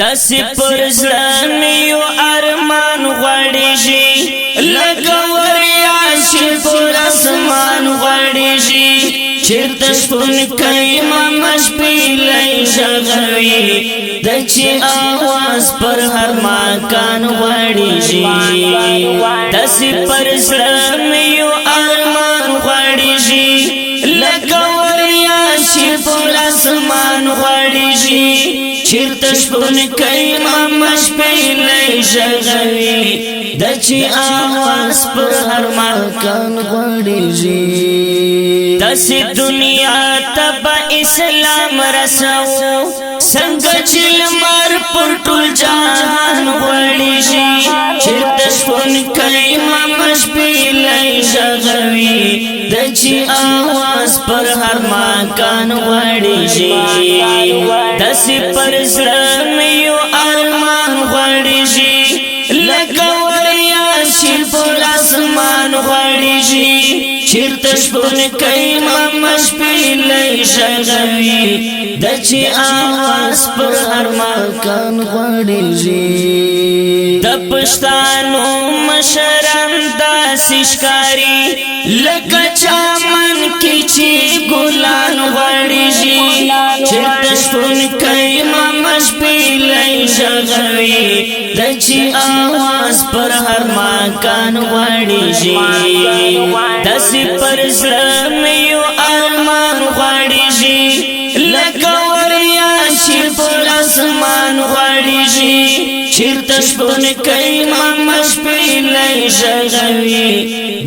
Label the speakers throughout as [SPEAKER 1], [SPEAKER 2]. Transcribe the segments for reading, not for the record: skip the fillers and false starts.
[SPEAKER 1] داسې پر زړه مې یو ارمان غواړي شي لکه وریاشي پر اسمان غواړي شي چېرته شپون کوي ماما شپیلی ږغوي د چې اواز پر هر مکان غواړي شي داسې پر زړه مې یو ارمان غواړي شي لکه وریاشي پر اسمان غواړي شي چېرته شپون کوي ماما شپیلی ږغوي د چې اواز پر هر مکان غواړي شي داسې دنیا ته به اسلام رسو څنګه چې لمر پر ټول جهان غوړي شي چېرته شپون کوي ماما شپیلی ږغوي د چې اواز پر هر مکان غوړي شي داسې پر زړه مې یو ارمان غوړي شي لکه وریاشي پر اسمان غوړي شي چېرته شپون کوي ماما شپیلی ږغوي د چې اواز پر هر مکان غواړي شي د پښتانو مشران داسې ښکاري لکه چمن کې چې ګلان غواړي شي چېرته شپون کوي ماما شپیلی ږغوي د چې اواز پر هر مکان غواړي شي داسې پر زړه مې یو ارمان غواړي شي لکه وریاشي پر اسمان غواړي شي چېرته شپون کوي ماما شپیلی ږغوي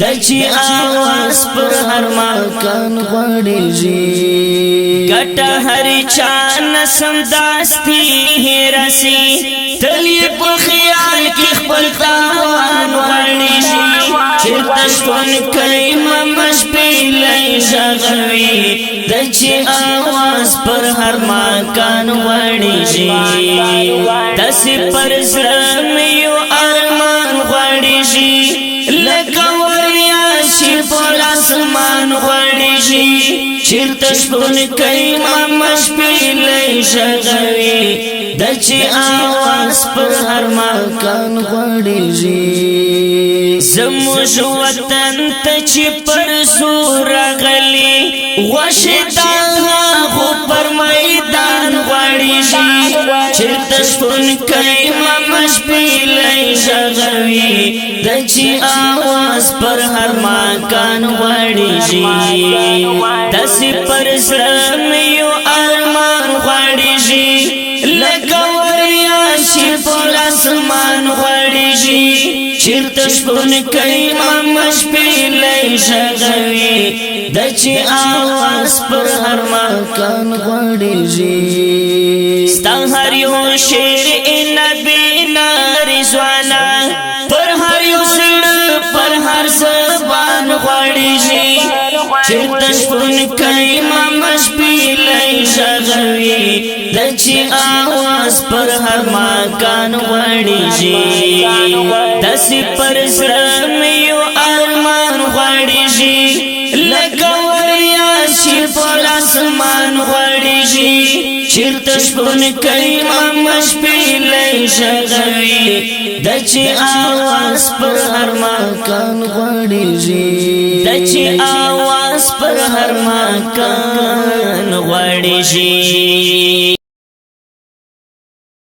[SPEAKER 1] د چې اواز پر هر مکان غواړي شي ګټه هر چا نه سمدستي هېره سي تل یې په خیال کې خپل تاوان غواړي شي چېرته شپون کوي ماما شپیلی ږغوي د چې اواز پر هر مکان غواړي شي داسې پر زړه مې یو ارمان غواړي شي لکه وریاشي پر اسمان غواړي شي چېرته شپون کوي ماما شپیلی ږغوي د چې اواز پر هر مکان غواړي شي زموږ وطن ته چې پر زور راغلي غوښې د هغو پر میدان غواړي شي چېرته شپون کوي ماما شپیلی ږغوي د چې اواز پر هر مکان غواړي شي داسې پر زړه مې یو ارمان غواړي شي لکه وریاشي پر اسمان غواړي شي چېرته شپون کوي ماما شپیلی ږغوي د چې اواز پر هر مکان غواړي شي ستا هر یو شعر نبي نه رضوانه پر هر یو زړه پر هر زبان غواړي شي چېرته شپون کوي ماما شپیلی ږغوي د چې اواز پر هر مکان غواړي شي داسې پر زړه مې یو ارمان غواړي شي لکه وریاشي پر اسمان غواړي شي چېرته شپون کوي ماما شپیلی ږغوي د چې اواز پر هر مکان غواړي شي د چې اواز پر هر مکان غواړي شي